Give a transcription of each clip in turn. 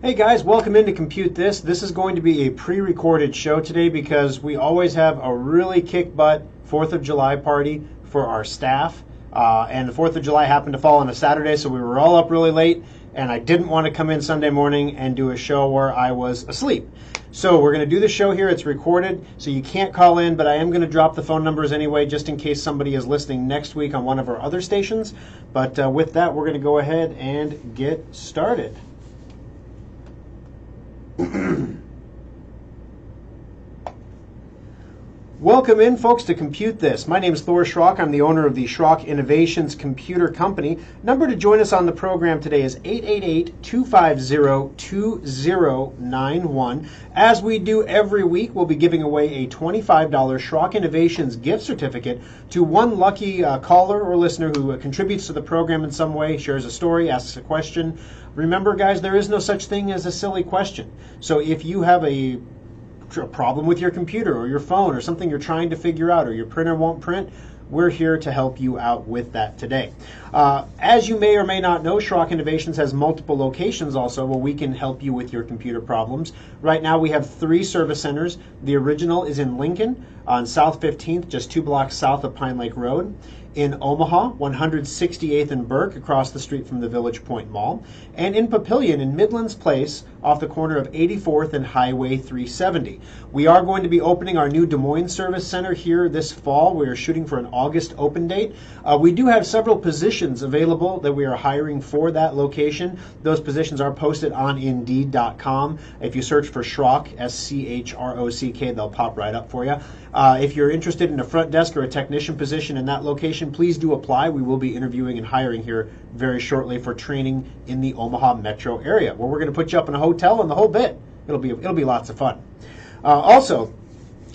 Hey guys, welcome into Compute This. This is going to be a pre-recorded show today because we always have a really kick-butt 4th of July party for our staff. And the 4th of July happened to fall on a Saturday, so we were all up really late, and I didn't want to come in Sunday morning and do a show where I was asleep. So we're going to do the show here. It's recorded, so you can't call in, but I am going to drop the phone numbers anyway, just in case somebody is listening next week on one of our other stations. But with that, we're going to go ahead and get started. Welcome in, folks, to Compute This. My name is Thor Schrock. I'm the owner of the Schrock Innovations Computer Company. Number to join us on the program today is 888-250-2091. As we do every week, we'll be giving away a $25 Schrock Innovations gift certificate to one lucky caller or listener who contributes to the program in some way, shares a story, asks a question. Remember, guys, there is no such thing as a silly question. So if you have a problem with your computer or your phone or something you're trying to figure out or your printer won't print, we're here to help you out with that today. As you may or may not know, Schrock Innovations has multiple locations also where we can help you with your computer problems. Right now we have 3 service centers. The original is in Lincoln on South 15th, just 2 blocks south of Pine Lake Road. In Omaha, 168th and Burke, across the street from the Village Point Mall, and in Papillion in Midlands Place, off the corner of 84th and Highway 370. We are going to be opening our new Des Moines Service Center here this fall. We are shooting for an August open date. We do have several positions available that we are hiring for that location. Those positions are posted on Indeed.com. If you search for Schrock, S-C-H-R-O-C-K, they'll pop right up for you. If you're interested in a front desk or a technician position in that location, please do apply. We will be interviewing and hiring here very shortly for training in the Omaha metro area, where we're going to put you up in a hotel and the whole bit. It'll be lots of fun. Also,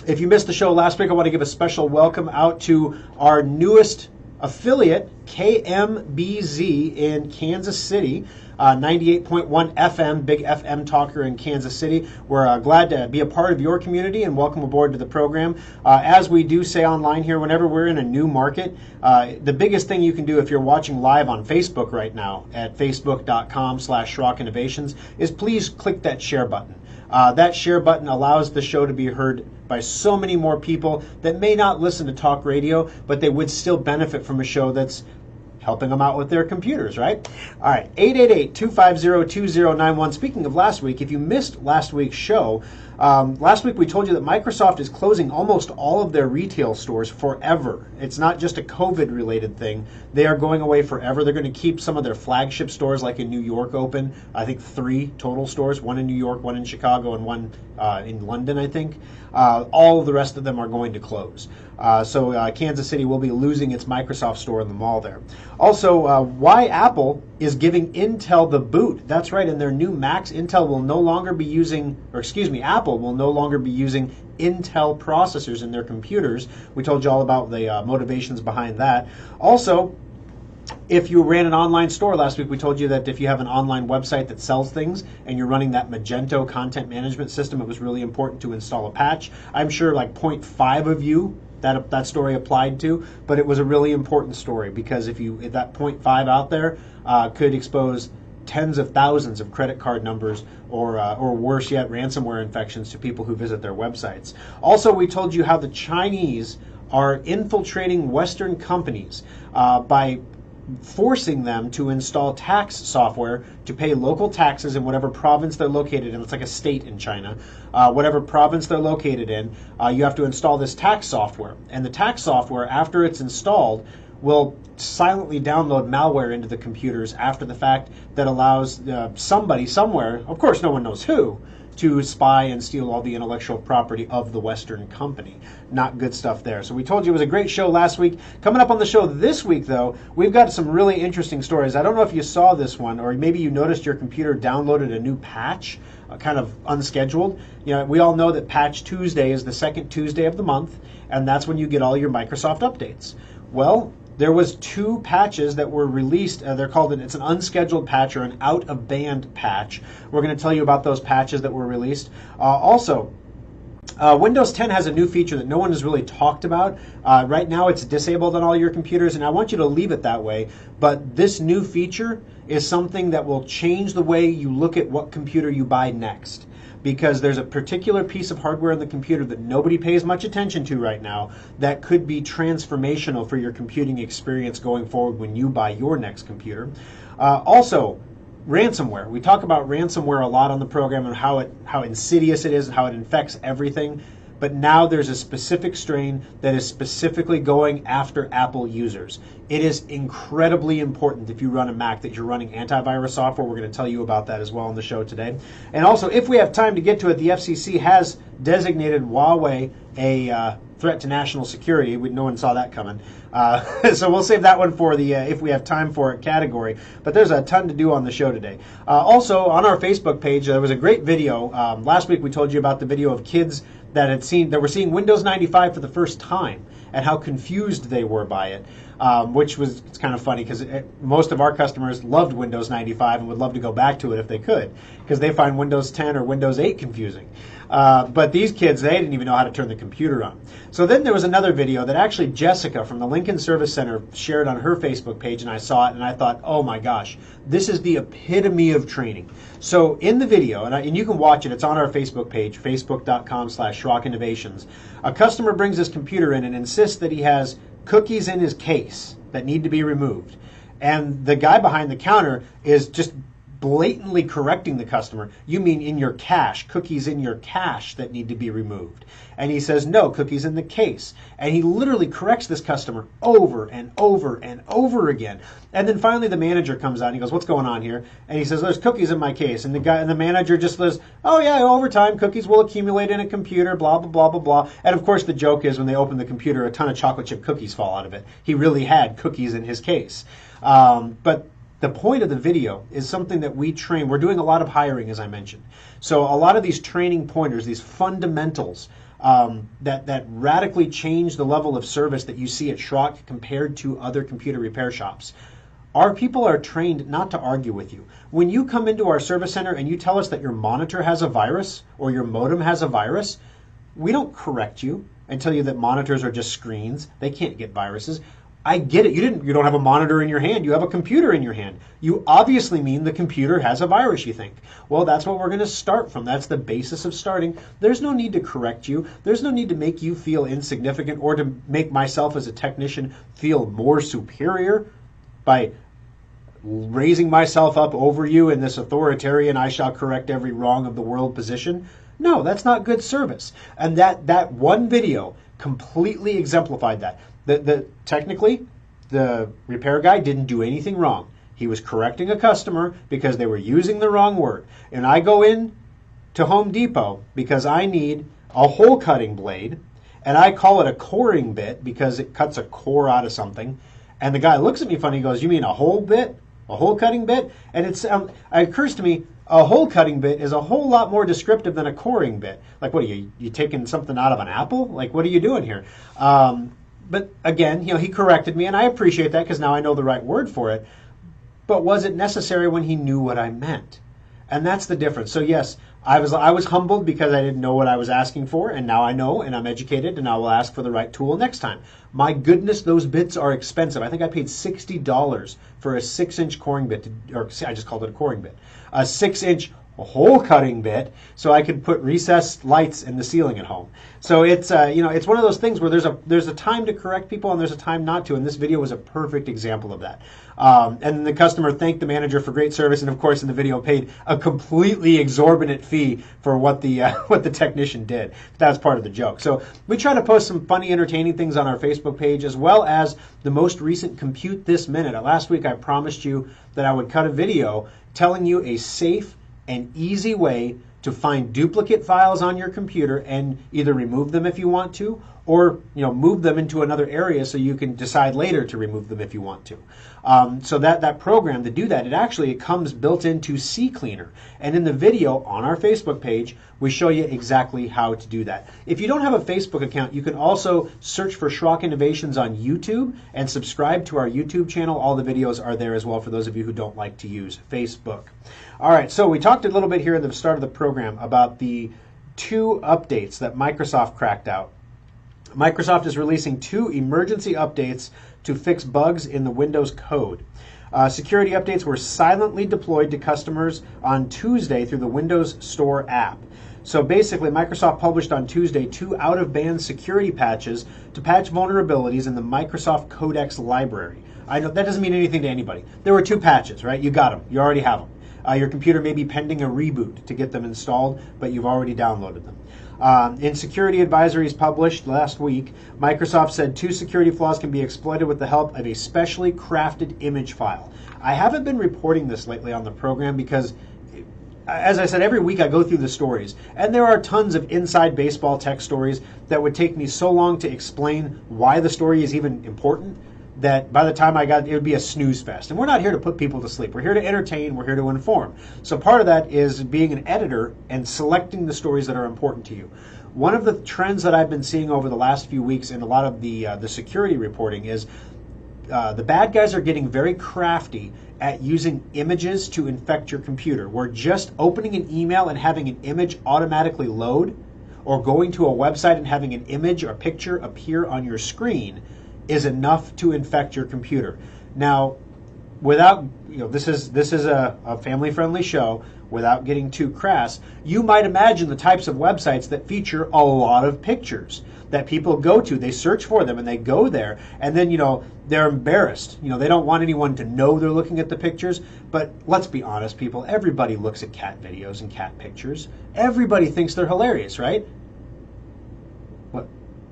if you missed the show last week, I want to give a special welcome out to our newest affiliate, KMBZ in Kansas City. 98.1 FM, big FM talker in Kansas City. We're glad to be a part of your community and welcome aboard to the program. As we do say online here, whenever we're in a new market, the biggest thing you can do if you're watching live on Facebook right now at facebook.com/Schrock Innovations is please click that share button. That share button allows the show to be heard by so many more people that may not listen to talk radio, but they would still benefit from a show that's helping them out with their computers, right? All right, 888-250-2091. Speaking of last week, if you missed last week's show, last week we told you that Microsoft is closing almost all of their retail stores forever. It's not just a COVID-related thing. They are going away forever. They're going to keep some of their flagship stores, like in New York, open. I think 3 total stores, 1 in New York, 1 in Chicago, and 1 in London, I think. All of the rest of them are going to close. So Kansas City will be losing its Microsoft store in the mall there. Also, why Apple is giving Intel the boot. That's right, in their new Macs, Apple will no longer be using Intel processors in their computers. We told you all about the motivations behind that. Also, if you ran an online store last week, we told you that if you have an online website that sells things and you're running that Magento content management system, it was really important to install a patch. I'm sure like 0.5 of you that story applied to, but it was a really important story because if that 0.5 out there could expose tens of thousands of credit card numbers or worse yet, ransomware infections to people who visit their websites. Also, we told you how the Chinese are infiltrating Western companies by forcing them to install tax software to pay local taxes in whatever province they're located in. It's like a state in China. Whatever province they're located in, you have to install this tax software. And the tax software, after it's installed, will silently download malware into the computers after the fact that allows somebody somewhere, of course no one knows who, to spy and steal all the intellectual property of the Western company. Not good stuff there. So we told you it was a great show last week. Coming up on the show this week, though, we've got some really interesting stories. I don't know if you saw this one, or maybe you noticed your computer downloaded a new patch, kind of unscheduled. You know, we all know that Patch Tuesday is the second Tuesday of the month, and that's when you get all your Microsoft updates. Well, there was 2 patches that were released. It's an unscheduled patch or an out-of-band patch. We're going to tell you about those patches that were released. Also, Windows 10 has a new feature that no one has really talked about. Right now it's disabled on all your computers, and I want you to leave it that way. But this new feature is something that will change the way you look at what computer you buy next. Because there's a particular piece of hardware in the computer that nobody pays much attention to right now that could be transformational for your computing experience going forward when you buy your next computer. Also, ransomware. We talk about ransomware a lot on the program and how insidious it is and how it infects everything. But now there's a specific strain that is specifically going after Apple users. It is incredibly important if you run a Mac that you're running antivirus software. We're going to tell you about that as well on the show today. And also, if we have time to get to it, the FCC has designated Huawei a threat to national security. No one saw that coming. So we'll save that one for the if we have time for it category. But there's a ton to do on the show today. Also, on our Facebook page, there was a great video. Last week we told you about the video of kids that were seeing Windows 95 for the first time and how confused they were by it, which was it's kind of funny because most of our customers loved Windows 95 and would love to go back to it if they could because they find Windows 10 or Windows 8 confusing. But these kids, they didn't even know how to turn the computer on. So then there was another video that actually Jessica from the Lincoln Service Center shared on her Facebook page, and I saw it and I thought, oh my gosh, this is the epitome of training. So in the video, and you can watch it, it's on our Facebook page, facebook.com/Schrock Innovations. A customer brings his computer in and insists that he has cookies in his case that need to be removed. And the guy behind the counter is just blatantly correcting the customer. You mean in your cache, cookies in your cache that need to be removed. And he says, no, cookies in the case. And he literally corrects this customer over and over and over again. And then finally the manager comes out and he goes, what's going on here? And he says, there's cookies in my case. And the manager just says, oh yeah, over time cookies will accumulate in a computer, blah, blah, blah, blah, blah. And of course the joke is when they open the computer, a ton of chocolate chip cookies fall out of it. He really had cookies in his case. But the point of the video is something that we train. We're doing a lot of hiring, as I mentioned. So a lot of these training pointers, these fundamentals that radically change the level of service that you see at Schrock compared to other computer repair shops. Our people are trained not to argue with you. When you come into our service center and you tell us that your monitor has a virus or your modem has a virus, we don't correct you and tell you that monitors are just screens. They can't get viruses. I get it. You don't have a monitor in your hand. You have a computer in your hand. You obviously mean the computer has a virus, you think. Well, that's what we're going to start from. That's the basis of starting. There's no need to correct you. There's no need to make you feel insignificant or to make myself as a technician feel more superior by raising myself up over you in this authoritarian, I shall correct every wrong of the world position. No, that's not good service. And that one video completely exemplified that. Technically, the repair guy didn't do anything wrong. He was correcting a customer because they were using the wrong word. And I go in to Home Depot because I need a hole cutting blade, and I call it a coring bit because it cuts a core out of something. And the guy looks at me funny and goes, you mean a hole bit? A hole cutting bit? And it occurs to me, a hole cutting bit is a whole lot more descriptive than a coring bit. Like, what are you taking something out of an apple? Like, what are you doing here? But again, he corrected me, and I appreciate that because now I know the right word for it. But was it necessary when he knew what I meant? And that's the difference. So yes, I was humbled because I didn't know what I was asking for, and now I know, and I'm educated, and I will ask for the right tool next time. My goodness, those bits are expensive. I think I paid $60 for a 6-inch coring bit, or I just called it a coring bit, a 6-inch hole cutting bit, so I could put recessed lights in the ceiling at home. So it's it's one of those things where there's a time to correct people and there's a time not to, and this video was a perfect example of that. And the customer thanked the manager for great service, and of course in the video paid a completely exorbitant fee for what the technician did. That's part of the joke. So we try to post some funny, entertaining things on our Facebook page, as well as the most recent Compute This Minute. Last week I promised you that I would cut a video telling you a safe and easy way to find duplicate files on your computer and either remove them if you want to, or move them into another area so you can decide later to remove them if you want to. So that program to do that, it comes built into CCleaner. And in the video on our Facebook page, we show you exactly how to do that. If you don't have a Facebook account, you can also search for Schrock Innovations on YouTube and subscribe to our YouTube channel. All the videos are there as well for those of you who don't like to use Facebook. All right, so we talked a little bit here at the start of the program about the 2 updates that Microsoft cracked out. Microsoft is releasing 2 emergency updates to fix bugs in the Windows code. Security updates were silently deployed to customers on Tuesday through the Windows Store app. So basically, Microsoft published on Tuesday 2 out-of-band security patches to patch vulnerabilities in the Microsoft Codex library. I know that doesn't mean anything to anybody. There were 2 patches, right? You got them. You already have them. Your computer may be pending a reboot to get them installed, but you've already downloaded them. In security advisories published last week, Microsoft said 2 security flaws can be exploited with the help of a specially crafted image file. I haven't been reporting this lately on the program because, as I said, every week I go through the stories, and there are tons of inside baseball tech stories that would take me so long to explain why the story is even important that by the time I got it would be a snooze fest. And we're not here to put people to sleep. We're here to entertain. We're here to inform. So part of that is being an editor and selecting the stories that are important to you. One of the trends that I've been seeing over the last few weeks in a lot of the security reporting is the bad guys are getting very crafty at using images to infect your computer. Where just opening an email and having an image automatically load, or going to a website and having an image or picture appear on your screen is enough to infect your computer. Now, without, this is a family-friendly show, without getting too crass, you might imagine the types of websites that feature a lot of pictures that people go to. They search for them and they go there, and then, they're embarrassed. They don't want anyone to know they're looking at the pictures. But let's be honest, people, everybody looks at cat videos and cat pictures. Everybody thinks they're hilarious, right?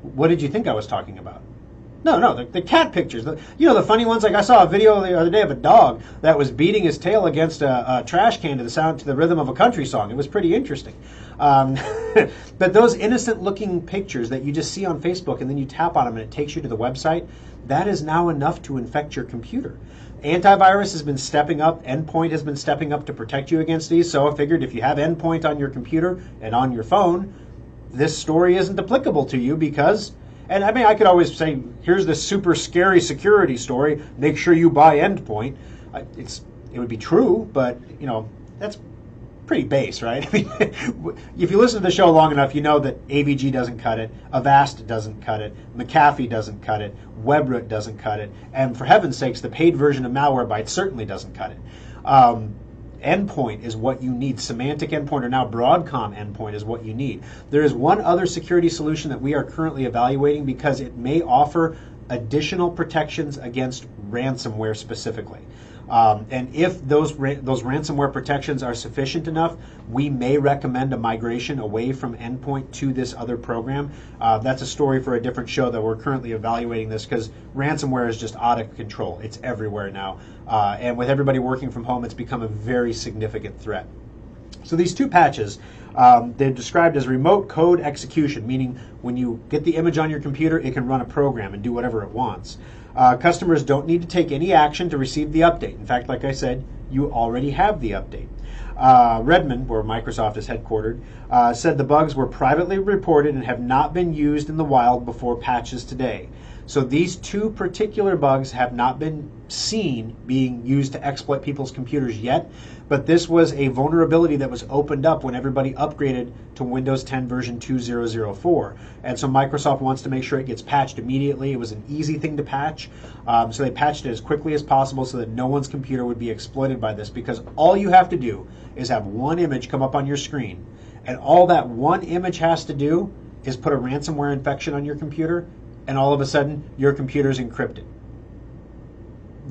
What did you think I was talking about? No, the cat pictures. The funny ones. Like I saw a video the other day of a dog that was beating his tail against a trash can to the rhythm of a country song. It was pretty interesting. But those innocent-looking pictures that you just see on Facebook and then you tap on them and it takes you to the website, that is now enough to infect your computer. Antivirus has been stepping up. Endpoint has been stepping up to protect you against these. So I figured if you have Endpoint on your computer and on your phone, this story isn't applicable to you because... And I mean, I could always say, here's this super scary security story. Make sure you buy Endpoint. It would be true, but, that's pretty base, right? I mean, if you listen to the show long enough, you know that AVG doesn't cut it, Avast doesn't cut it, McAfee doesn't cut it, WebRoot doesn't cut it, and for heaven's sakes, the paid version of Malwarebytes certainly doesn't cut it. Endpoint is what you need. Semantic endpoint, or now Broadcom endpoint, is what you need. There is one other security solution that we are currently evaluating because it may offer additional protections against ransomware specifically. And if those ransomware protections are sufficient enough, we may recommend a migration away from Endpoint to this other program. That's a story for a different show that we're currently evaluating this because ransomware is just out of control. It's everywhere now. And with everybody working from home, it's become a very significant threat. So these 2 patches, they're described as remote code execution, meaning when you get the image on your computer, it can run a program and do whatever it wants. Customers don't need to take any action to receive the update. In fact, like I said, you already have the update. Redmond, where Microsoft is headquartered, said the bugs were privately reported and have not been used in the wild before patches today. So these 2 particular bugs have not been seen being used to exploit people's computers yet, but this was a vulnerability that was opened up when everybody upgraded to Windows 10 version 2004. And so Microsoft wants to make sure it gets patched immediately. It was an easy thing to patch, so they patched it as quickly as possible so that no one's computer would be exploited by this, because all you have to do is have one image come up on your screen, and all that one image has to do is put a ransomware infection on your computer, and all of a sudden, your computer's encrypted.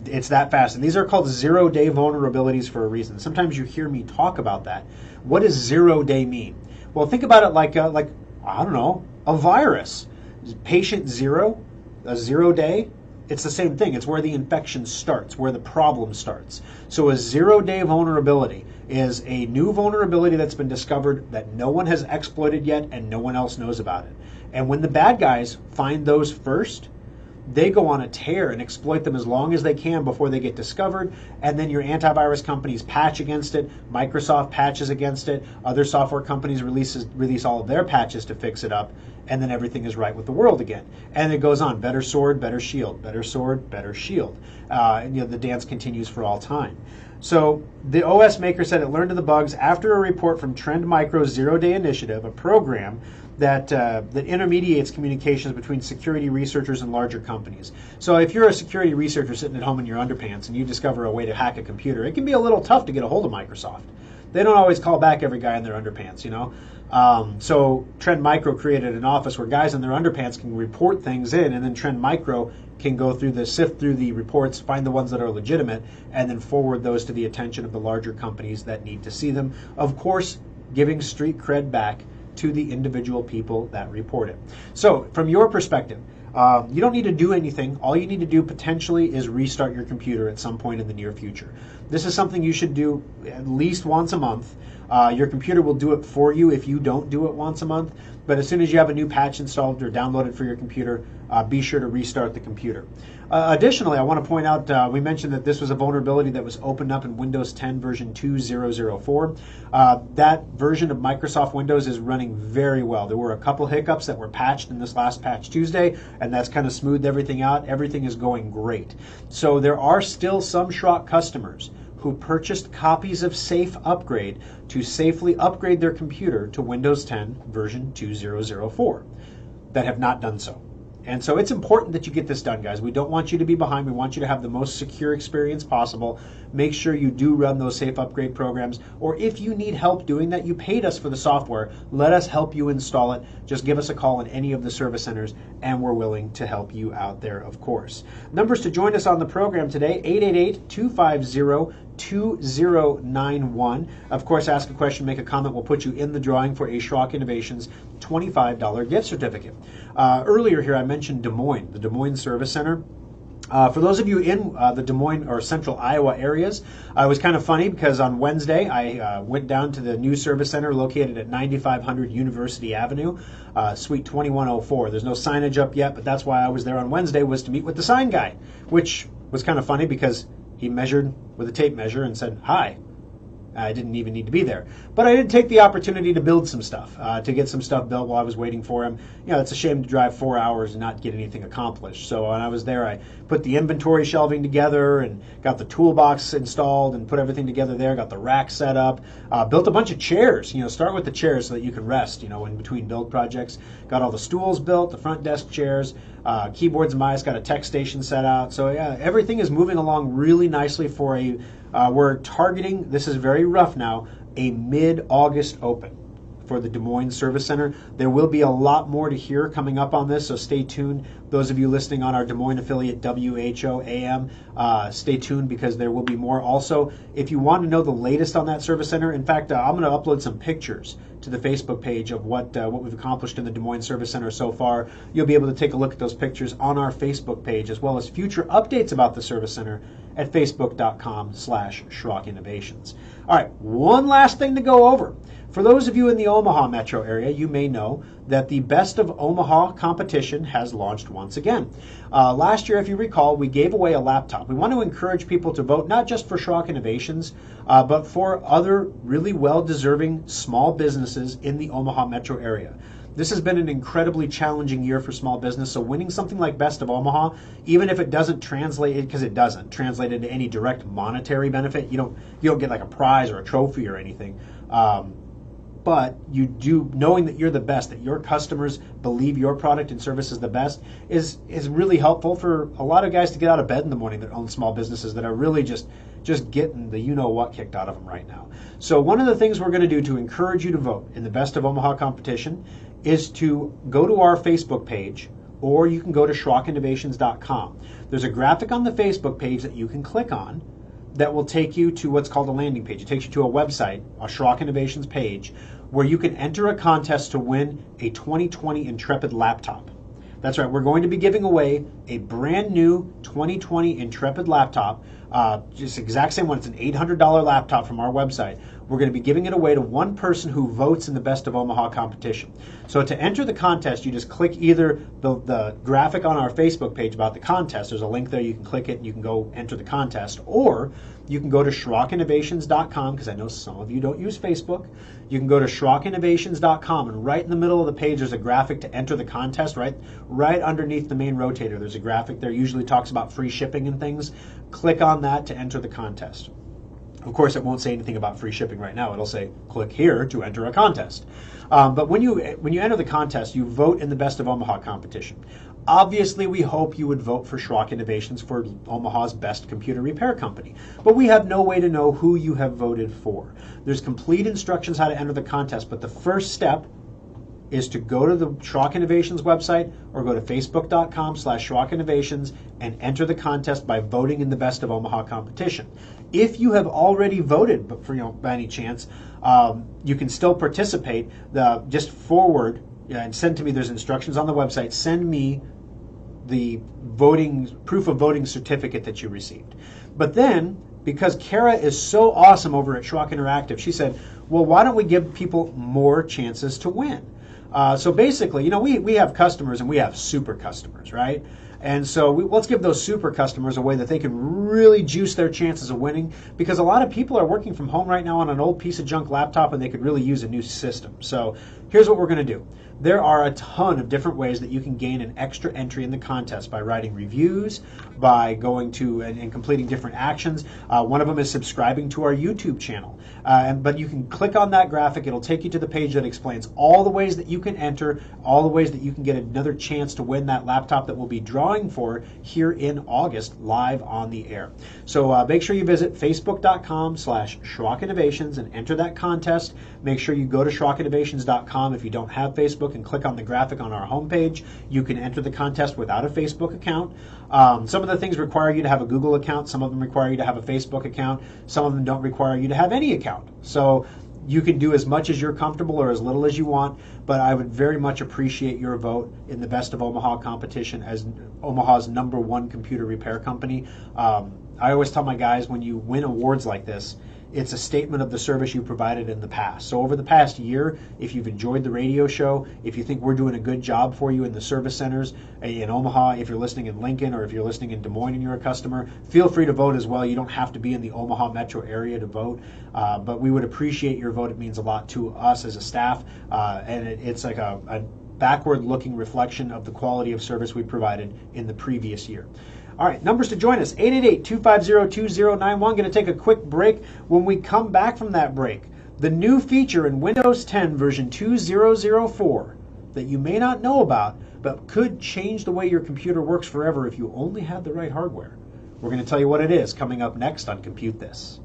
It's that fast. And these are called zero-day vulnerabilities for a reason. Sometimes you hear me talk about that. What does zero-day mean? Well, think about it like I don't know, a virus. Patient 0, a 0-day, it's the same thing. It's where the infection starts, where the problem starts. So a zero-day vulnerability is a new vulnerability that's been discovered that no one has exploited yet and no one else knows about it. And when the bad guys find those first, they go on a tear and exploit them as long as they can before they get discovered. And then your antivirus companies patch against it. Microsoft patches against it. Other software companies release all of their patches to fix it up. And then everything is right with the world again. And it goes on. Better sword, better shield. Better sword, better shield. And the dance continues for all time. So the OS maker said it learned of the bugs after a report from Trend Micro's Zero-Day Initiative, a program that intermediates communications between security researchers and larger companies. So if you're a security researcher sitting at home in your underpants and you discover a way to hack a computer, it can be a little tough to get a hold of Microsoft. They don't always call back every guy in their underpants, you know. So Trend Micro created an office where guys in their underpants can report things in, and then Trend Micro can go through sift through the reports, find the ones that are legitimate, and then forward those to the attention of the larger companies that need to see them. Of course, giving street cred back to the individual people that report it. So from your perspective, you don't need to do anything. All you need to do potentially is restart your computer at some point in the near future. This is something you should do at least once a month. Your computer will do it for you if you don't do it once a month. But as soon as you have a new patch installed or downloaded for your computer, be sure to restart the computer. Additionally, I want to point out, we mentioned that this was a vulnerability that was opened up in Windows 10 version 2004. That version of Microsoft Windows is running very well. There were a couple hiccups that were patched in this last patch Tuesday, and that's kind of smoothed everything out. Everything is going great. So there are still some Schrock customers who purchased copies of Safe Upgrade to safely upgrade their computer to Windows 10 version 2004 that have not done so. And so it's important that you get this done, guys. We don't want you to be behind. We want you to have the most secure experience possible. Make sure you do run those safe upgrade programs. Or if you need help doing that, you paid us for the software. Let us help you install it. Just give us a call in any of the service centers, and we're willing to help you out there, of course. Numbers to join us on the program today, 888-250-2091. Of course, ask a question, make a comment. We'll put you in the drawing for a Schrock Innovations $25 gift certificate. Earlier here, I mentioned Des Moines, the Des Moines Service Center. For those of you in the Des Moines or central Iowa areas, it was kind of funny because on Wednesday I went down to the new service center located at 9500 University Avenue, Suite 2104. There's no signage up yet, but that's why I was there on Wednesday, was to meet with the sign guy, which was kind of funny because he measured with a tape measure and said, "Hi." I didn't even need to be there. But I did take the opportunity to build some stuff, to get some stuff built while I was waiting for him. You know, it's a shame to drive 4 hours and not get anything accomplished. So when I was there, I put the inventory shelving together and got the toolbox installed and put everything together there, got the rack set up, built a bunch of chairs. You know, start with the chairs so that you can rest, you know, in between build projects. Got all the stools built, the front desk chairs, keyboards and mice, got a tech station set out. So yeah, everything is moving along really nicely for a, we're targeting, this is very rough now, a mid-August open for the Des Moines Service Center. There will be a lot more to hear coming up on this, so stay tuned. Those of you listening on our Des Moines affiliate WHO AM, stay tuned because there will be more. Also, if you want to know the latest on that service center, in fact, I'm going to upload some pictures to the Facebook page of what we've accomplished in the Des Moines Service Center so far. You'll be able to take a look at those pictures on our Facebook page, as well as future updates about the Service Center at facebook.com/Schrock Innovations. All right, one last thing to go over. For those of you in the Omaha metro area, you may know that the Best of Omaha competition has launched once again. Last year, if you recall, we gave away a laptop. We want to encourage people to vote not just for Schrock Innovations, but for other really well-deserving small businesses in the Omaha metro area. This has been an incredibly challenging year for small business, so winning something like Best of Omaha, even if it doesn't translate, because it doesn't translate into any direct monetary benefit, you don't get like a prize or a trophy or anything. But you do, knowing that you're the best, that your customers believe your product and service is the best, is really helpful for a lot of guys to get out of bed in the morning that own small businesses that are really just getting the you-know-what kicked out of them right now. So one of the things we're going to do to encourage you to vote in the Best of Omaha competition is to go to our Facebook page, or you can go to SchrockInnovations.com. There's a graphic on the Facebook page that you can click on that will take you to what's called a landing page. It takes you to a website, a Schrock Innovations page, where you can enter a contest to win a 2020 Intrepid Laptop. That's right, we're going to be giving away a brand new 2020 Intrepid Laptop, just the exact same one. It's an $800 laptop from our website. We're going to be giving it away to one person who votes in the Best of Omaha competition. So to enter the contest, you just click either the graphic on our Facebook page about the contest. There's a link there. You can click it and you can go enter the contest. Or you can go to SchrockInnovations.com, because I know some of you don't use Facebook. You can go to SchrockInnovations.com, and right in the middle of the page there's a graphic to enter the contest. Right underneath the main rotator there's a graphic there. Usually talks about free shipping and things. Click on that to enter the contest. Of course, it won't say anything about free shipping right now. It'll say, click here to enter a contest. But when you enter the contest, you vote in the Best of Omaha competition. Obviously, we hope you would vote for Schrock Innovations for Omaha's best computer repair company. But we have no way to know who you have voted for. There's complete instructions how to enter the contest, but the first step is to go to the Schrock Innovations website or go to facebook.com/Schrock Innovations and enter the contest by voting in the Best of Omaha competition. If you have already voted, but by any chance, you can still participate. Just forward and send to me. There's instructions on the website. Send me the proof of voting certificate that you received. But then, because Kara is so awesome over at Schrock Interactive, she said, well, why don't we give people more chances to win? So basically, we have customers and we have super customers, right? And so let's give those super customers a way that they can really juice their chances of winning, because a lot of people are working from home right now on an old piece of junk laptop and they could really use a new system. So here's what we're going to do. There are a ton of different ways that you can gain an extra entry in the contest by writing reviews, by going to and completing different actions. One of them is subscribing to our YouTube channel. But you can click on that graphic. It'll take you to the page that explains all the ways that you can enter, all the ways that you can get another chance to win that laptop that we'll be drawing for here in August live on the air. So make sure you visit facebook.com/Schrock Innovations and enter that contest. Make sure you go to SchrockInnovations.com if you don't have Facebook and click on the graphic on our homepage. You can enter the contest without a Facebook account. Some of the things require you to have a Google account. Some of them require you to have a Facebook account. Some of them don't require you to have any account. So you can do as much as you're comfortable or as little as you want, but I would very much appreciate your vote in the Best of Omaha competition as Omaha's #1 computer repair company. I always tell my guys, when you win awards like this, it's a statement of the service you provided in the past. So over the past year, if you've enjoyed the radio show, if you think we're doing a good job for you in the service centers in Omaha, if you're listening in Lincoln, or if you're listening in Des Moines and you're a customer, feel free to vote as well. You don't have to be in the Omaha metro area to vote, but we would appreciate your vote. It means a lot to us as a staff, and it's like a backward-looking reflection of the quality of service we provided in the previous year. All right, numbers to join us, 888-250-2091. Going to take a quick break. When we come back from that break, the new feature in Windows 10 version 2004 that you may not know about, but could change the way your computer works forever if you only had the right hardware. We're going to tell you what it is coming up next on Compute This.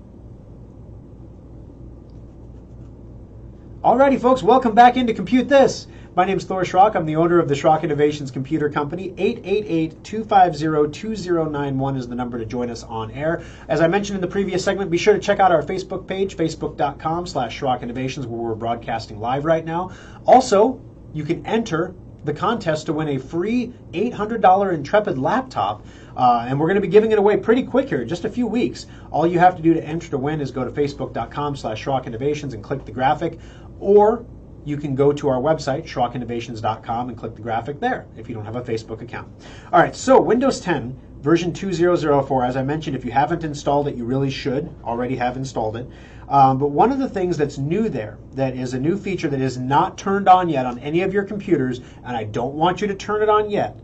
Alrighty, folks, welcome back into Compute This. My name is Thor Schrock. I'm the owner of the Schrock Innovations Computer Company. 888-250-2091 is the number to join us on air. As I mentioned in the previous segment, be sure to check out our Facebook page, facebook.com/Schrock Innovations, where we're broadcasting live right now. Also, you can enter the contest to win a free $800 Intrepid laptop, and we're going to be giving it away pretty quick here, just a few weeks. All you have to do to enter to win is go to facebook.com/Schrock Innovations and click the graphic, or you can go to our website, SchrockInnovations.com, and click the graphic there if you don't have a Facebook account. All right, so Windows 10 version 2004, as I mentioned, if you haven't installed it, you really should already have installed it. But one of the things that's new there, that is a new feature that is not turned on yet on any of your computers, and I don't want you to turn it on yet,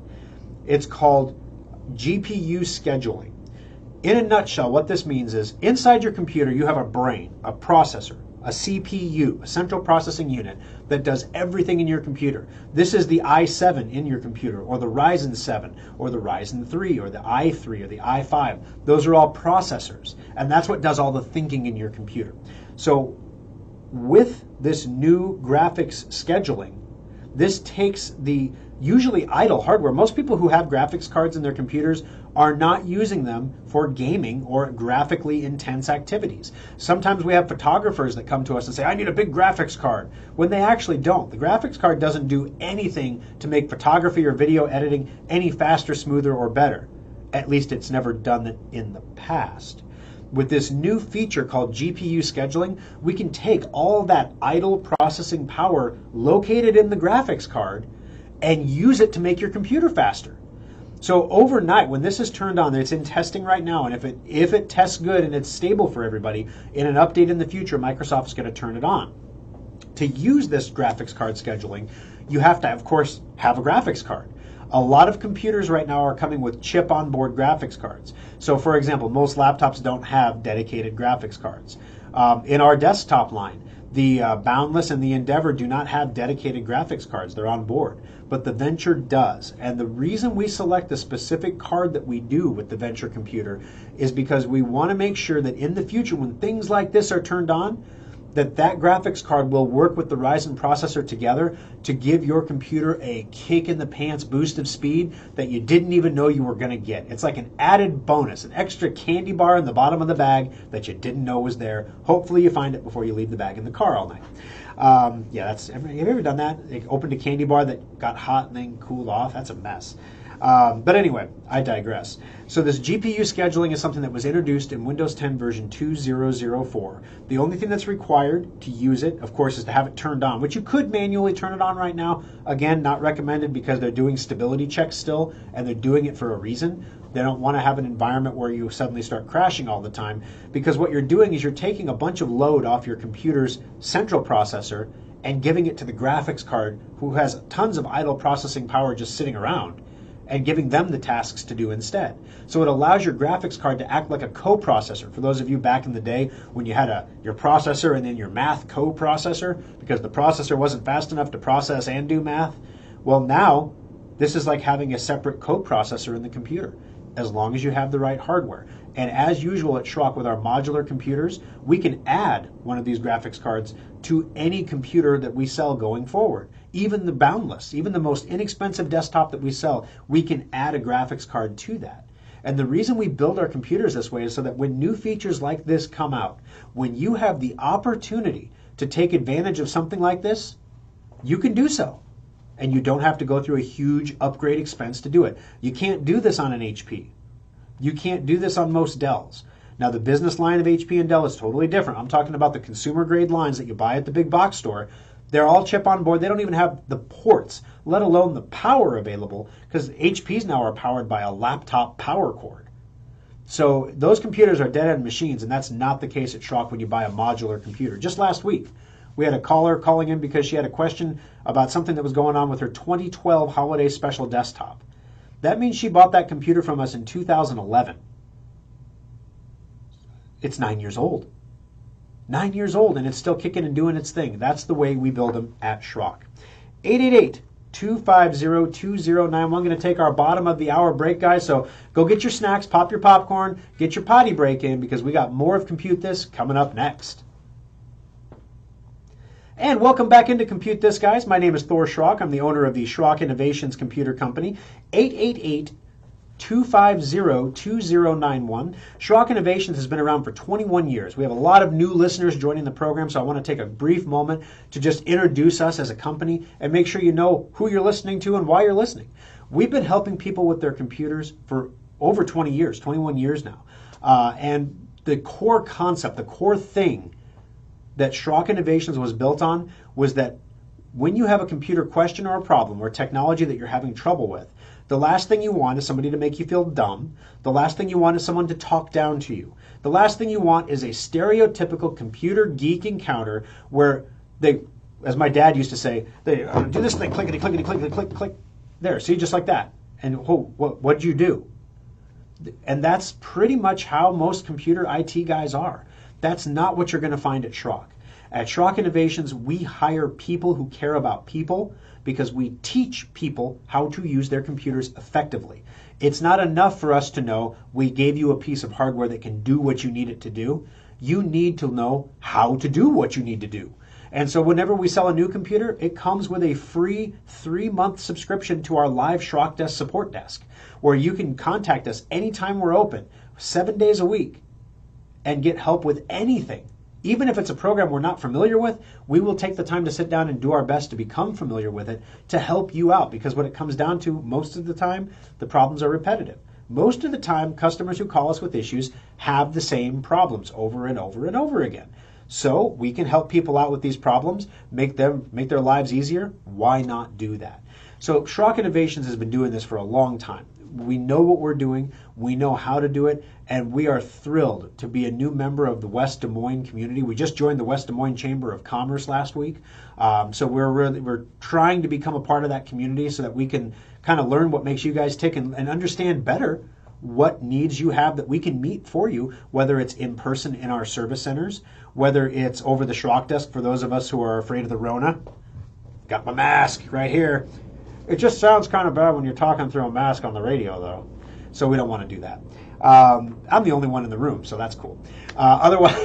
it's called GPU scheduling. In a nutshell, what this means is inside your computer, you have a brain, a processor, a CPU, a central processing unit that does everything in your computer. This is the i7 in your computer, or the Ryzen 7, or the Ryzen 3, or the i3, or the i5. Those are all processors, and that's what does all the thinking in your computer. So with this new graphics scheduling, this takes the usually idle hardware. Most people who have graphics cards in their computers are not using them for gaming or graphically intense activities. Sometimes we have photographers that come to us and say, I need a big graphics card, when they actually don't. The graphics card doesn't do anything to make photography or video editing any faster, smoother, or better. At least it's never done that in the past. With this new feature called GPU scheduling, we can take all that idle processing power located in the graphics card and use it to make your computer faster. So overnight, when this is turned on, it's in testing right now, and if it tests good and it's stable for everybody, in an update in the future, Microsoft is going to turn it on. To use this graphics card scheduling, you have to, of course, have a graphics card. A lot of computers right now are coming with chip onboard graphics cards. So for example, most laptops don't have dedicated graphics cards. In our desktop line, the Boundless and the Endeavor do not have dedicated graphics cards. They're on board. But the Venture does. And the reason we select the specific card that we do with the Venture computer is because we want to make sure that in the future, when things like this are turned on, that graphics card will work with the Ryzen processor together to give your computer a kick in the pants boost of speed that you didn't even know you were going to get. It's like an added bonus, an extra candy bar in the bottom of the bag that you didn't know was there. Hopefully you find it before you leave the bag in the car all night. Have you ever done that? Like opened a candy bar that got hot and then cooled off? That's a mess. But anyway, I digress. So this GPU scheduling is something that was introduced in Windows 10 version 2004. The only thing that's required to use it, of course, is to have it turned on, which you could manually turn it on right now. Again, not recommended because they're doing stability checks still, and they're doing it for a reason. They don't want to have an environment where you suddenly start crashing all the time, because what you're doing is you're taking a bunch of load off your computer's central processor and giving it to the graphics card, who has tons of idle processing power just sitting around, and giving them the tasks to do instead. So it allows your graphics card to act like a co-processor. For those of you back in the day when you had your processor and then your math co-processor, because the processor wasn't fast enough to process and do math, well now this is like having a separate co-processor in the computer, as long as you have the right hardware. And as usual at Schrock with our modular computers, we can add one of these graphics cards to any computer that we sell going forward. Even the Boundless, even the most inexpensive desktop that we sell, we can add a graphics card to that. And the reason we build our computers this way is so that when new features like this come out, when you have the opportunity to take advantage of something like this, you can do so. And you don't have to go through a huge upgrade expense to do it. You can't do this on an HP. You can't do this on most Dells. Now the business line of HP and Dell is totally different. I'm talking about the consumer grade lines that you buy at the big box store. They're all chip on board. They don't even have the ports, let alone the power available, because HPs now are powered by a laptop power cord. So those computers are dead-end machines, and that's not the case at Schrock when you buy a modular computer. Just last week, we had a caller calling in because she had a question about something that was going on with her 2012 holiday special desktop. That means she bought that computer from us in 2011. It's 9 years old. 9 years old, and it's still kicking and doing its thing. That's the way we build them at Schrock. 888-250-2091. I'm going to take our bottom of the hour break, guys. So go get your snacks, pop your popcorn, get your potty break in, because we got more of Compute This coming up next. And welcome back into Compute This, guys. My name is Thor Schrock. I'm the owner of the Schrock Innovations Computer Company. 888-250-2091. Schrock Innovations has been around for 21 years. We have a lot of new listeners joining the program, so I want to take a brief moment to just introduce us as a company and make sure you know who you're listening to and why you're listening. We've been helping people with their computers for over 20 years, 21 years now. And the core concept, the core thing that Schrock Innovations was built on was that when you have a computer question or a problem or technology that you're having trouble with, the last thing you want is somebody to make you feel dumb. The last thing you want is someone to talk down to you. The last thing you want is a stereotypical computer geek encounter where they, as my dad used to say, they do this thing, clickety, clickety, clickety, click, click. There, see, just like that. And what'd you do? And that's pretty much how most computer IT guys are. That's not what you're going to find at Schrock. At Schrock Innovations, we hire people who care about people because we teach people how to use their computers effectively. It's not enough for us to know we gave you a piece of hardware that can do what you need it to do. You need to know how to do what you need to do. And so whenever we sell a new computer, it comes with a free 3-month subscription to our live Schrock Desk support desk, where you can contact us anytime we're open, 7 days a week, and get help with anything. Even if it's a program we're not familiar with, we will take the time to sit down and do our best to become familiar with it to help you out, because what it comes down to most of the time, the problems are repetitive. Most of the time, customers who call us with issues have the same problems over and over and over again. So we can help people out with these problems, make their lives easier. Why not do that? So Schrock Innovations has been doing this for a long time. We know what we're doing, we know how to do it, and we are thrilled to be a new member of the West Des Moines community. We just joined the West Des Moines Chamber of Commerce last week, so we're trying to become a part of that community so that we can kind of learn what makes you guys tick and understand better what needs you have that we can meet for you, whether it's in person in our service centers, whether it's over the Schrock desk for those of us who are afraid of the Rona. Got my mask right here. It just sounds kind of bad when you're talking through a mask on the radio, though. So we don't want to do that. I'm the only one in the room, so that's cool. Otherwise,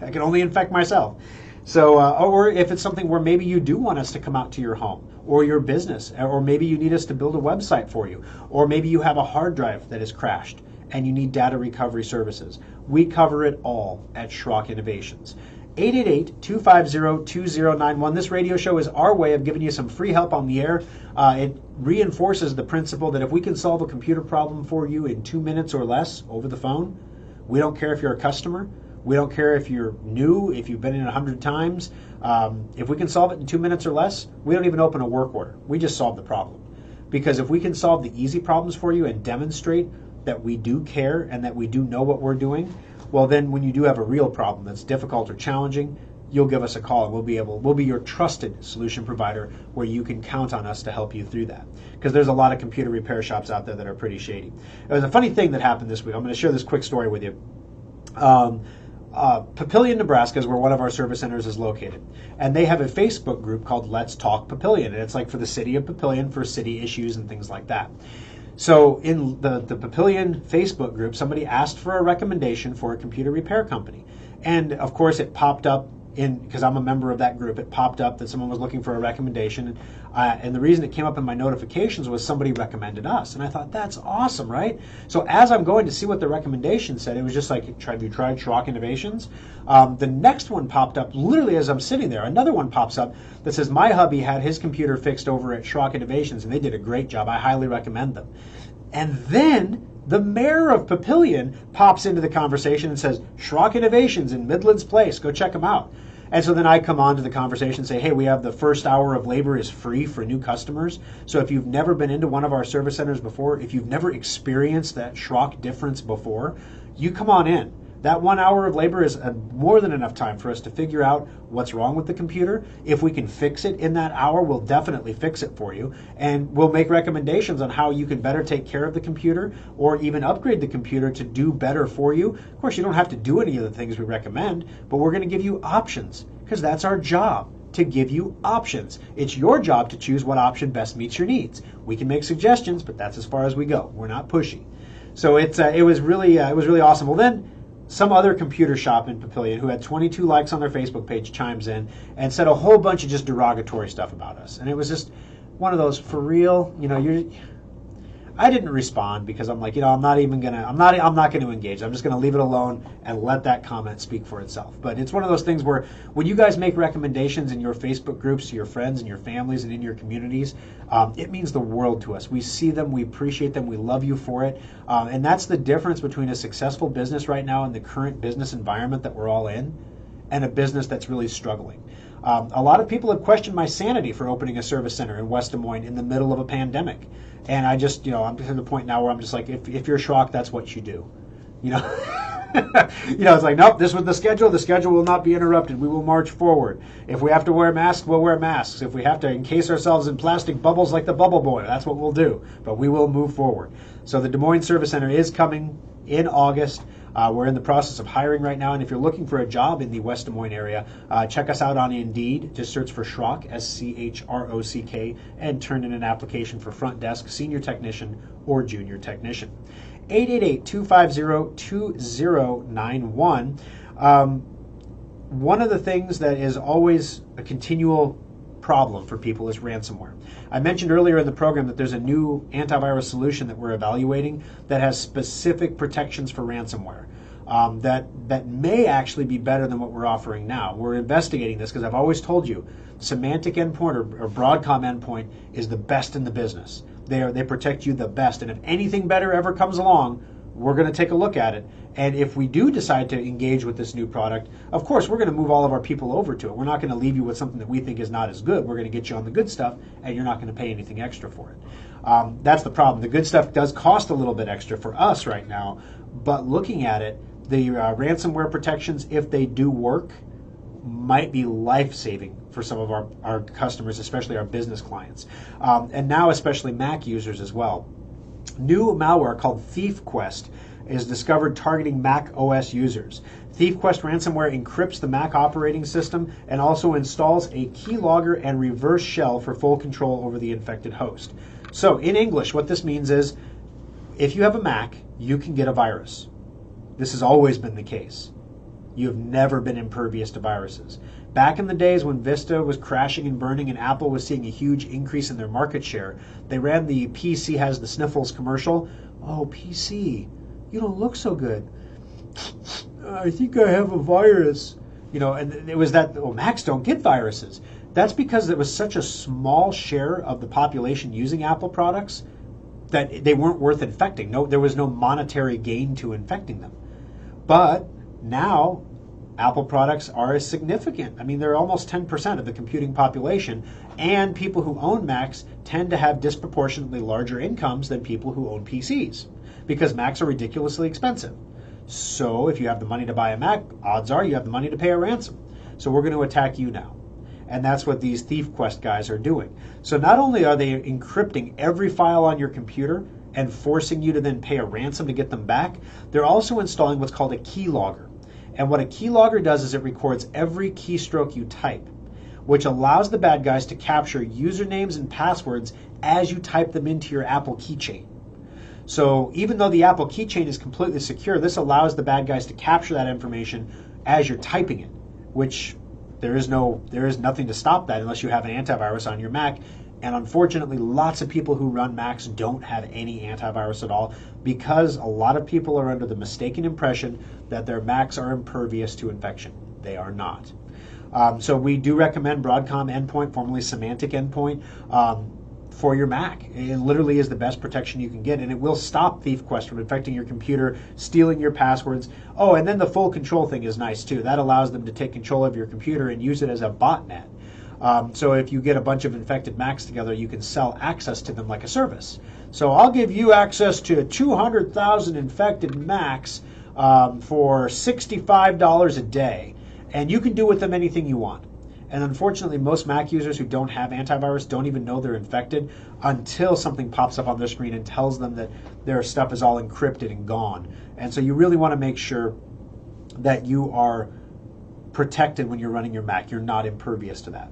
I can only infect myself. So, or if it's something where maybe you do want us to come out to your home or your business, or maybe you need us to build a website for you, or maybe you have a hard drive that has crashed and you need data recovery services. We cover it all at Schrock Innovations. 888-250-2091. This radio show is our way of giving you some free help on the air. It reinforces the principle that if we can solve a computer problem for you in 2 minutes or less over the phone, we don't care if you're a customer. We don't care if you're new, if you've been in 100 times. If we can solve it in 2 minutes or less, we don't even open a work order. We just solve the problem. Because if we can solve the easy problems for you and demonstrate that we do care and that we do know what we're doing, well then when you do have a real problem that's difficult or challenging, you'll give us a call and we'll be your trusted solution provider where you can count on us to help you through that. Because there's a lot of computer repair shops out there that are pretty shady. There was a funny thing that happened this week. I'm going to share this quick story with you. Papillion, Nebraska is where one of our service centers is located. And they have a Facebook group called Let's Talk Papillion. And it's like for the city of Papillion, for city issues and things like that. So in the Papillion Facebook group, somebody asked for a recommendation for a computer repair company. And of course it popped up because I'm a member of that group, it popped up that someone was looking for a recommendation. And the reason it came up in my notifications was somebody recommended us. And I thought, that's awesome, right? So as I'm going to see what the recommendation said, it was just like, have you tried Schrock Innovations? The next one popped up literally as I'm sitting there. Another one pops up that says, my hubby had his computer fixed over at Schrock Innovations, and they did a great job. I highly recommend them. And then the mayor of Papillion pops into the conversation and says, Schrock Innovations in Midlands Place, go check them out. And so then I come on to the conversation and say, hey, we have the first hour of labor is free for new customers. So if you've never been into one of our service centers before, if you've never experienced that Schrock difference before, you come on in. That 1 hour of labor is more than enough time for us to figure out what's wrong with the computer. If we can fix it in that hour, we'll definitely fix it for you. And we'll make recommendations on how you can better take care of the computer or even upgrade the computer to do better for you. Of course, you don't have to do any of the things we recommend, but we're going to give you options because that's our job, to give you options. It's your job to choose what option best meets your needs. We can make suggestions, but that's as far as we go. We're not pushy. So it was really awesome. Well, then some other computer shop in Papillion who had 22 likes on their Facebook page chimes in and said a whole bunch of just derogatory stuff about us. And it was just one of those, for real, I didn't respond because I'm like, I'm not going to engage. I'm just going to leave it alone and let that comment speak for itself. But it's one of those things where when you guys make recommendations in your Facebook groups to your friends and your families and in your communities, it means the world to us. We see them, we appreciate them, we love you for it. And that's the difference between a successful business right now in the current business environment that we're all in and a business that's really struggling. A lot of people have questioned my sanity for opening a service center in West Des Moines in the middle of a pandemic. And I just, I'm to the point now where I'm just like, if you're Schrock, that's what you do. It's like, nope, this was the schedule. The schedule will not be interrupted. We will march forward. If we have to wear masks, we'll wear masks. If we have to encase ourselves in plastic bubbles like the Bubble Boy, that's what we'll do. But we will move forward. So the Des Moines Service Center is coming in August. We're in the process of hiring right now, and if you're looking for a job in the West Des Moines area, check us out on Indeed. Just search for Schrock, Schrock, and turn in an application for front desk, senior technician, or junior technician. 888-250-2091. One of the things that is always a continual problem for people is ransomware. I mentioned earlier in the program that there's a new antivirus solution that we're evaluating that has specific protections for ransomware that may actually be better than what we're offering now. We're investigating this because I've always told you semantic endpoint or Broadcom endpoint is the best in the business. They protect you the best, and if anything better ever comes along, we're going to take a look at it. And if we do decide to engage with this new product, of course, we're going to move all of our people over to it. We're not going to leave you with something that we think is not as good. We're going to get you on the good stuff, and you're not going to pay anything extra for it. That's the problem. The good stuff does cost a little bit extra for us right now, but looking at it, the ransomware protections, if they do work, might be life-saving for some of our customers, especially our business clients, and now especially Mac users as well. New malware called ThiefQuest is discovered targeting Mac OS users. ThiefQuest ransomware encrypts the Mac operating system and also installs a keylogger and reverse shell for full control over the infected host. So in English, what this means is if you have a Mac, you can get a virus. This has always been the case. You have never been impervious to viruses. Back in the days when Vista was crashing and burning and Apple was seeing a huge increase in their market share, they ran the PC has the sniffles commercial. Oh, PC, you don't look so good. I think I have a virus. And it was that, Macs don't get viruses. That's because it was such a small share of the population using Apple products that they weren't worth infecting. There was no monetary gain to infecting them. But now, Apple products are significant. I mean, they're almost 10% of the computing population, and people who own Macs tend to have disproportionately larger incomes than people who own PCs, because Macs are ridiculously expensive. So if you have the money to buy a Mac, odds are you have the money to pay a ransom. So we're going to attack you now. And that's what these ThiefQuest guys are doing. So not only are they encrypting every file on your computer and forcing you to then pay a ransom to get them back, they're also installing what's called a keylogger. And what a keylogger does is it records every keystroke you type, which allows the bad guys to capture usernames and passwords as you type them into your Apple keychain. So even though the Apple keychain is completely secure, this allows the bad guys to capture that information as you're typing it, which there is nothing to stop that unless you have an antivirus on your Mac. And unfortunately, lots of people who run Macs don't have any antivirus at all because a lot of people are under the mistaken impression that their Macs are impervious to infection. They are not. So we do recommend Broadcom Endpoint, formerly Symantec Endpoint, for your Mac. It literally is the best protection you can get, and it will stop ThiefQuest from infecting your computer, stealing your passwords. Oh, and then the full control thing is nice too. That allows them to take control of your computer and use it as a botnet. So if you get a bunch of infected Macs together, you can sell access to them like a service. So I'll give you access to 200,000 infected Macs for $65 a day, and you can do with them anything you want. And unfortunately, most Mac users who don't have antivirus don't even know they're infected until something pops up on their screen and tells them that their stuff is all encrypted and gone. And so you really want to make sure that you are protected when you're running your Mac. You're not impervious to that.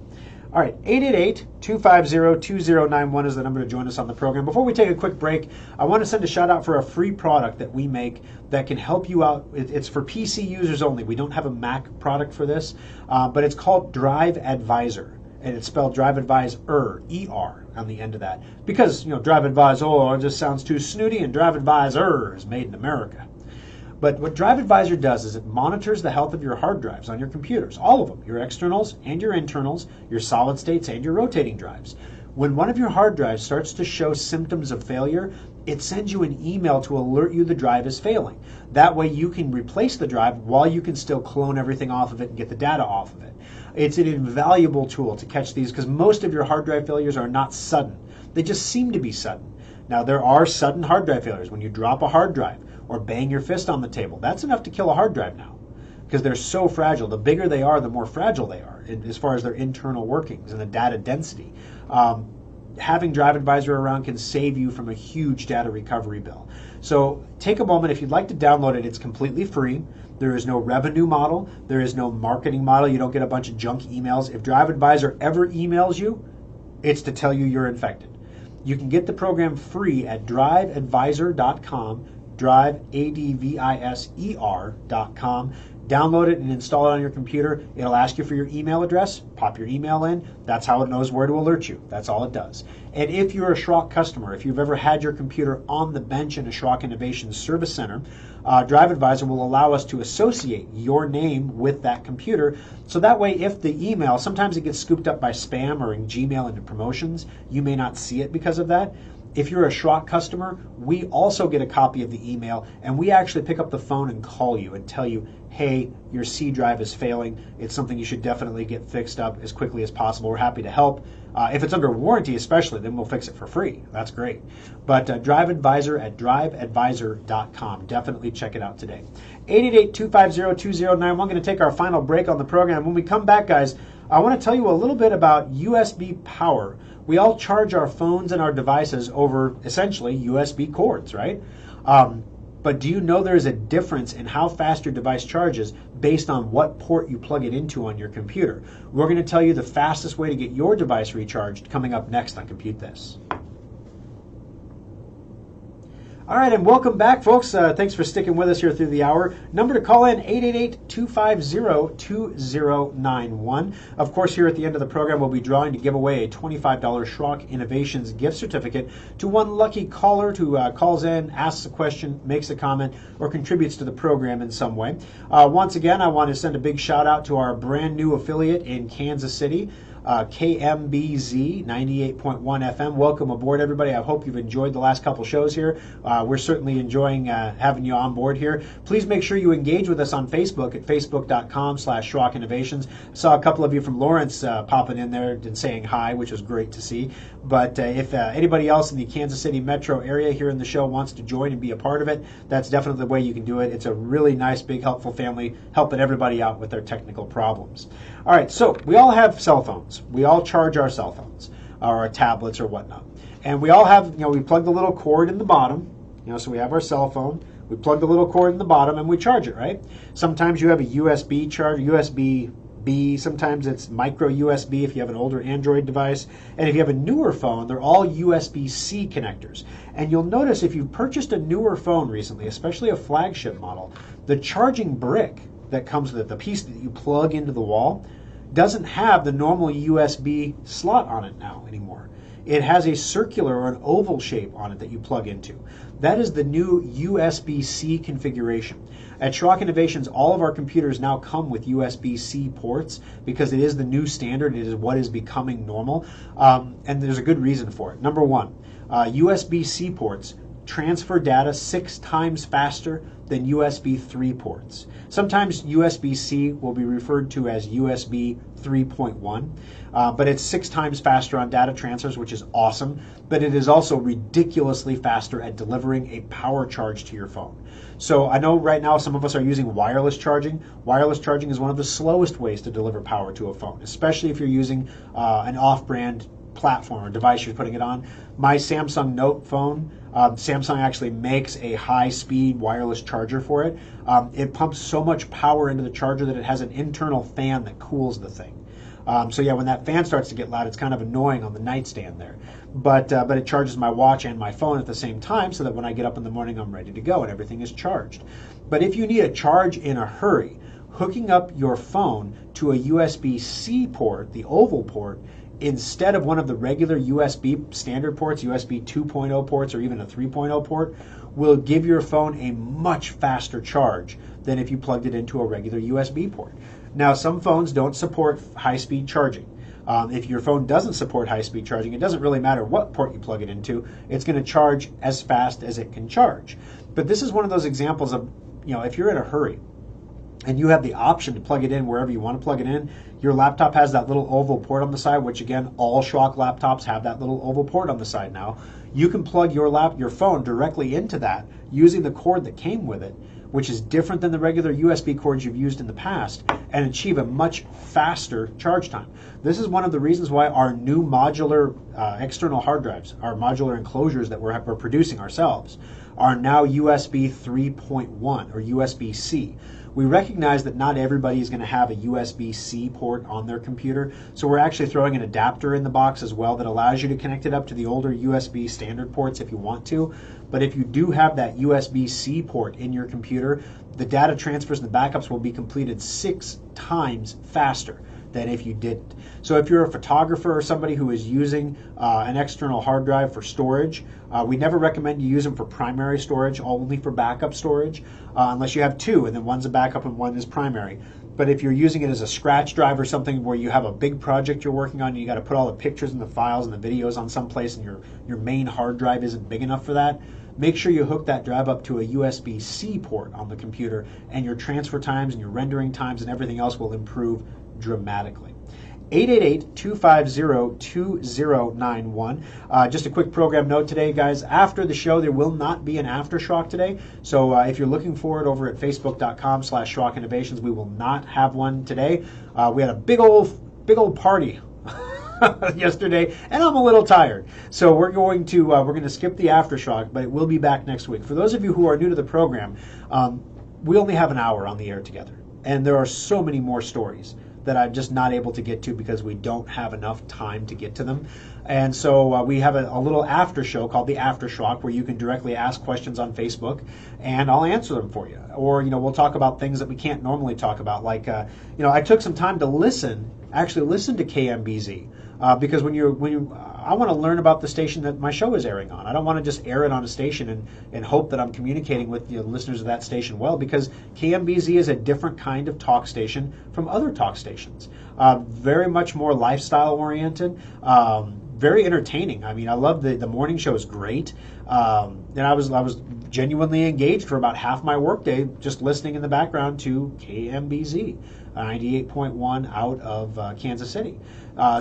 All right, 888-250-2091 is the number to join us on the program. Before we take a quick break, I want to send a shout out for a free product that we make that can help you out. It's for PC users only. We don't have a Mac product for this, but it's called Drive Advisor, and it's spelled Drive Advisor, E-R on the end of that. Because, Drive Advisor just sounds too snooty, and Drive Advisor is made in America. But what Drive Advisor does is it monitors the health of your hard drives on your computers, all of them, your externals and your internals, your solid states and your rotating drives. When one of your hard drives starts to show symptoms of failure, it sends you an email to alert you the drive is failing. That way you can replace the drive while you can still clone everything off of it and get the data off of it. It's an invaluable tool to catch these because most of your hard drive failures are not sudden. They just seem to be sudden. Now, there are sudden hard drive failures. When you drop a hard drive or bang your fist on the table, that's enough to kill a hard drive now because they're so fragile. The bigger they are, the more fragile they are as far as their internal workings and the data density. Having Drive Advisor around can save you from a huge data recovery bill. So take a moment. If you'd like to download it, it's completely free. There is no revenue model. There is no marketing model. You don't get a bunch of junk emails. If Drive Advisor ever emails you, it's to tell you you're infected. You can get the program free at driveadvisor.com, driveadvisor.com. Download it and install it on your computer. It'll ask you for your email address. Pop your email in. That's how it knows where to alert you. That's all it does. And if you're a Schrock customer, if you've ever had your computer on the bench in a Schrock Innovation Service Center, Drive Advisor will allow us to associate your name with that computer. So that way, if the email, sometimes it gets scooped up by spam or in Gmail into promotions, you may not see it because of that. If you're a Schrock customer, we also get a copy of the email, and we actually pick up the phone and call you and tell you, hey, your C drive is failing. It's something you should definitely get fixed up as quickly as possible. We're happy to help. If it's under warranty especially, then we'll fix it for free. That's great. But Drive Advisor at driveadvisor.com. Definitely check it out today. 888-250-2091. I'm going to take our final break on the program. When we come back, guys, I want to tell you a little bit about USB power. We all charge our phones and our devices over essentially USB cords, right? But do you know there's a difference in how fast your device charges based on what port you plug it into on your computer? We're going to tell you the fastest way to get your device recharged coming up next on Compute This. All right, and welcome back, folks. Thanks for sticking with us here through the hour. Number to call in, 888-250-2091. Of course, here at the end of the program, we'll be drawing to give away a $25 Schrock Innovations gift certificate to one lucky caller who calls in, asks a question, makes a comment, or contributes to the program in some way. Once again, I want to send a big shout out to our brand new affiliate in Kansas City, KMBZ 98.1 FM. Welcome aboard, everybody. I hope you've enjoyed the last couple shows here. We're certainly enjoying having you on board here. Please make sure you engage with us on Facebook at facebook.com/Schrock Innovations. Saw a couple of you from Lawrence popping in there and saying hi, which was great to see. But if anybody else in the Kansas City metro area here in the show wants to join and be a part of it, that's definitely the way you can do it. It's a really nice, big, helpful family helping everybody out with their technical problems. All right, so we all have cell phones. We all charge our cell phones or our tablets or whatnot. And we all have, we plug the little cord in the bottom, so we have our cell phone. We plug the little cord in the bottom and we charge it, right? Sometimes you have a USB charger, USB-B. Sometimes it's micro USB if you have an older Android device. And if you have a newer phone, they're all USB-C connectors. And you'll notice if you've purchased a newer phone recently, especially a flagship model, the charging brick that comes with it, the piece that you plug into the wall, doesn't have the normal USB slot on it now anymore. It has a circular or an oval shape on it that you plug into. That is the new USB-C configuration. At Schrock Innovations, all of our computers now come with USB-C ports because it is the new standard. It is what is becoming normal. And there's a good reason for it. Number one, USB-C ports transfer data 6 times faster than USB 3 ports. Sometimes USB-C will be referred to as USB 3.1, but it's 6 times faster on data transfers, which is awesome, but it is also ridiculously faster at delivering a power charge to your phone. So I know right now some of us are using wireless charging. Wireless charging is one of the slowest ways to deliver power to a phone, especially if you're using an off-brand platform or device you're putting it on. My Samsung Note phone, Samsung actually makes a high-speed wireless charger for it. It pumps so much power into the charger that it has an internal fan that cools the thing. So yeah, when that fan starts to get loud, it's kind of annoying on the nightstand there. But it charges my watch and my phone at the same time so that when I get up in the morning, I'm ready to go and everything is charged. But if you need a charge in a hurry, hooking up your phone to a USB-C port, the oval port, instead of one of the regular USB standard ports, USB 2.0 ports, or even a 3.0 port, will give your phone a much faster charge than if you plugged it into a regular USB port. Now, some phones don't support high-speed charging. If your phone doesn't support high-speed charging, it doesn't really matter what port you plug it into. It's going to charge as fast as it can charge. But this is one of those examples of, if you're in a hurry, and you have the option to plug it in wherever you want to plug it in. Your laptop has that little oval port on the side, which again, all Schrock laptops have that little oval port on the side now. You can plug your phone directly into that using the cord that came with it, which is different than the regular USB cords you've used in the past, and achieve a much faster charge time. This is one of the reasons why our new modular external hard drives, our modular enclosures that we're producing ourselves, are now USB 3.1 or USB-C. We recognize that not everybody is going to have a USB-C port on their computer, so we're actually throwing an adapter in the box as well that allows you to connect it up to the older USB standard ports if you want to. But if you do have that USB-C port in your computer, the data transfers and the backups will be completed 6 times faster than if you didn't. So if you're a photographer or somebody who is using an external hard drive for storage, we never recommend you use them for primary storage, only for backup storage, unless you have two, and then one's a backup and one is primary. But if you're using it as a scratch drive or something where you have a big project you're working on, and you got to put all the pictures and the files and the videos on someplace, and your main hard drive isn't big enough for that, make sure you hook that drive up to a USB-C port on the computer, and your transfer times and your rendering times and everything else will improve dramatically. 888-250-2091. Just a quick program note today, guys. After the show, there will not be an Aftershock today. So if you're looking for it over at facebook.com/Schrock Innovations, we will not have one today. We had a big old party yesterday, and I'm a little tired. So we're going to skip the Aftershock, but it will be back next week. For those of you who are new to the program, we only have an hour on the air together, and there are so many more stories that I'm just not able to get to because we don't have enough time to get to them. And so we have a little after show called the Aftershock, where you can directly ask questions on Facebook and I'll answer them for you. Or, we'll talk about things that we can't normally talk about. Like, I took some time to actually listen to KMBZ. Because I want to learn about the station that my show is airing on. I don't want to just air it on a station and hope that I'm communicating with the listeners of that station well, because KMBZ is a different kind of talk station from other talk stations. Very much more lifestyle oriented, very entertaining. I mean, I love the morning show is great. And I was genuinely engaged for about half my workday just listening in the background to KMBZ. 98.1 out of Kansas City.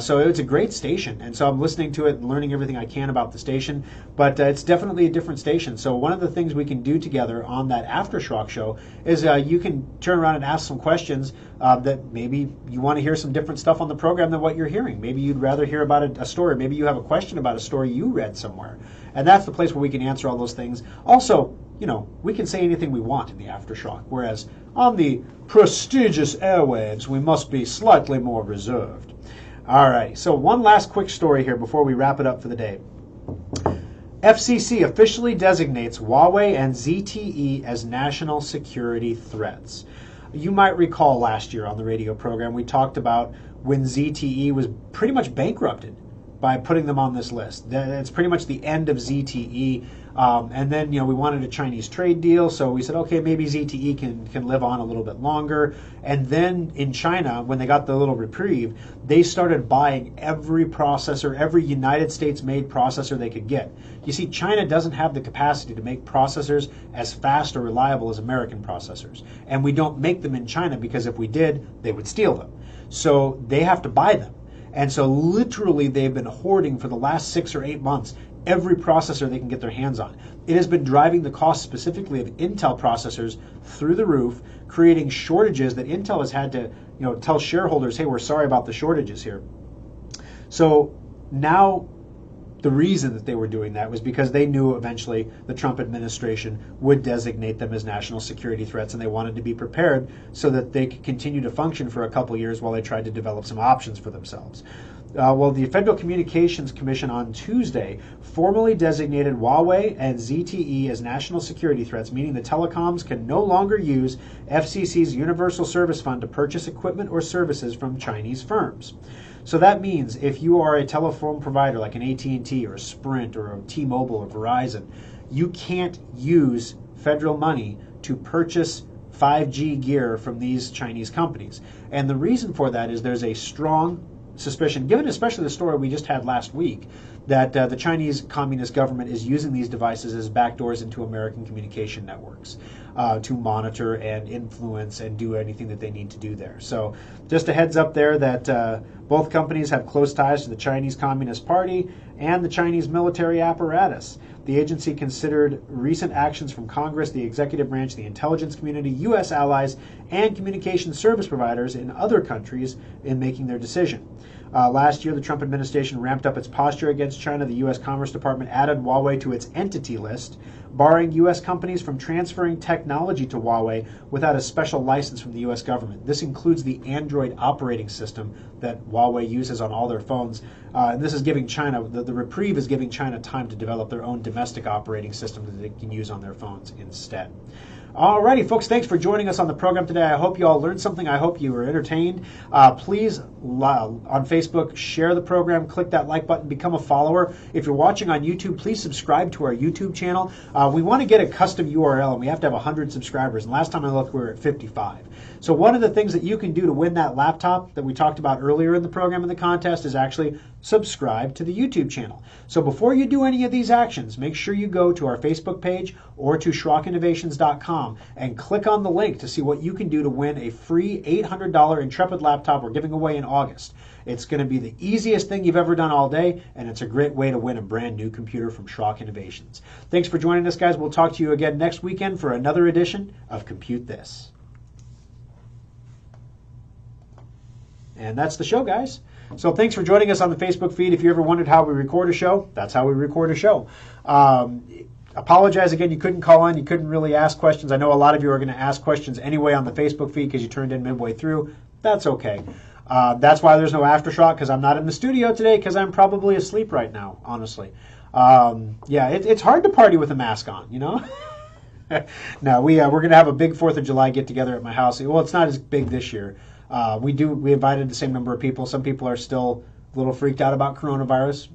So it's a great station, and so I'm listening to it and learning everything I can about the station, but it's definitely a different station. So one of the things we can do together on that Aftershock show is you can turn around and ask some questions that maybe you want to hear some different stuff on the program than what you're hearing. Maybe you'd rather hear about a story. Maybe you have a question about a story you read somewhere, and that's the place where we can answer all those things. Also, we can say anything we want in the Aftershock, whereas on the prestigious airwaves, we must be slightly more reserved. All right, so one last quick story here before we wrap it up for the day. FCC officially designates Huawei and ZTE as national security threats. You might recall last year on the radio program, we talked about when ZTE was pretty much bankrupted by putting them on this list. It's pretty much the end of ZTE. And then, we wanted a Chinese trade deal, so we said, okay, maybe ZTE can live on a little bit longer. And then in China, when they got the little reprieve, they started buying every processor, every United States-made processor they could get. You see, China doesn't have the capacity to make processors as fast or reliable as American processors. And we don't make them in China because if we did, they would steal them. So they have to buy them. And so literally they've been hoarding for the last 6 or 8 months every processor they can get their hands on. It has been driving the cost specifically of Intel processors through the roof, creating shortages that Intel has had to tell shareholders, hey, we're sorry about the shortages here. So now the reason that they were doing that was because they knew eventually the Trump administration would designate them as national security threats, and they wanted to be prepared so that they could continue to function for a couple years while they tried to develop some options for themselves. Well, the Federal Communications Commission on Tuesday formally designated Huawei and ZTE as national security threats, meaning the telecoms can no longer use FCC's Universal Service Fund to purchase equipment or services from Chinese firms. So that means if you are a telephone provider like an AT&T or a Sprint or a T-Mobile or Verizon, you can't use federal money to purchase 5G gear from these Chinese companies. And the reason for that is there's a strong suspicion, given especially the story we just had last week, that the Chinese Communist government is using these devices as backdoors into American communication networks to monitor and influence and do anything that they need to do there. So just a heads up there that both companies have close ties to the Chinese Communist Party and the Chinese military apparatus. The agency considered recent actions from Congress, the executive branch, the intelligence community, U.S. allies, and communication service providers in other countries in making their decision. Last year, the Trump administration ramped up its posture against China. The U.S. Commerce Department added Huawei to its entity list, barring U.S. companies from transferring technology to Huawei without a special license from the U.S. government. This includes the Android operating system that Huawei uses on all their phones. And this is giving China, the reprieve is giving China time to develop their own domestic operating system that they can use on their phones instead. Alrighty, folks, thanks for joining us on the program today. I hope you all learned something. I hope you were entertained. Please, on Facebook, share the program, click that like button, become a follower. If you're watching on YouTube, please subscribe to our YouTube channel. We want to get a custom URL, and we have to have 100 subscribers. And last time I looked, we were at 55. So one of the things that you can do to win that laptop that we talked about earlier in the program in the contest is actually subscribe to the YouTube channel. So before you do any of these actions, make sure you go to our Facebook page or to SchrockInnovations.com and click on the link to see what you can do to win a free $800 Intrepid laptop we're giving away in August. It's going to be the easiest thing you've ever done all day, and it's a great way to win a brand new computer from Schrock Innovations. Thanks for joining us, guys. We'll talk to you again next weekend for another edition of Compute This. And that's the show, guys. So thanks for joining us on the Facebook feed. If you ever wondered how we record a show, that's how we record a show. Apologize again, you couldn't call in, you couldn't really ask questions. I know a lot of you are going to ask questions anyway on the Facebook feed because you turned in midway through. That's okay. That's why there's no Aftershock, because I'm not in the studio today, because I'm probably asleep right now, honestly. Yeah, it's hard to party with a mask on, you know? No, we're going to have a big 4th of July get-together at my house. Well, it's not as big this year. We invited the same number of people. Some people are still a little freaked out about coronavirus.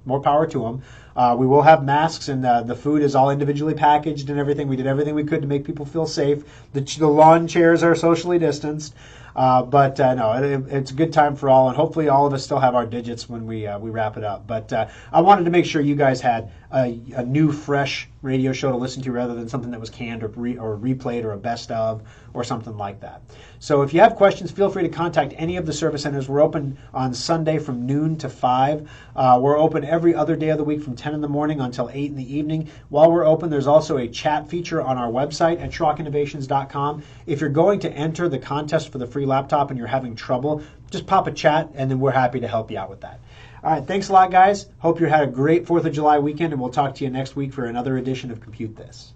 More power to them. We will have masks, and the food is all individually packaged and everything. We did everything we could to make people feel safe. The lawn chairs are socially distanced. But no, it's a good time for all, and hopefully all of us still have our digits when we wrap it up. But I wanted to make sure you guys had a new, fresh radio show to listen to rather than something that was canned or replayed or a best of or something like that. So if you have questions, feel free to contact any of the service centers. We're open on Sunday from noon to 5. We're open every other day of the week from 10 in the morning until 8 in the evening. While we're open, there's also a chat feature on our website at SchrockInnovations.com. If you're going to enter the contest for the free laptop and you're having trouble, just pop a chat, and then we're happy to help you out with that. All right, thanks a lot, guys. Hope you had a great 4th of July weekend, and we'll talk to you next week for another edition of Compute This.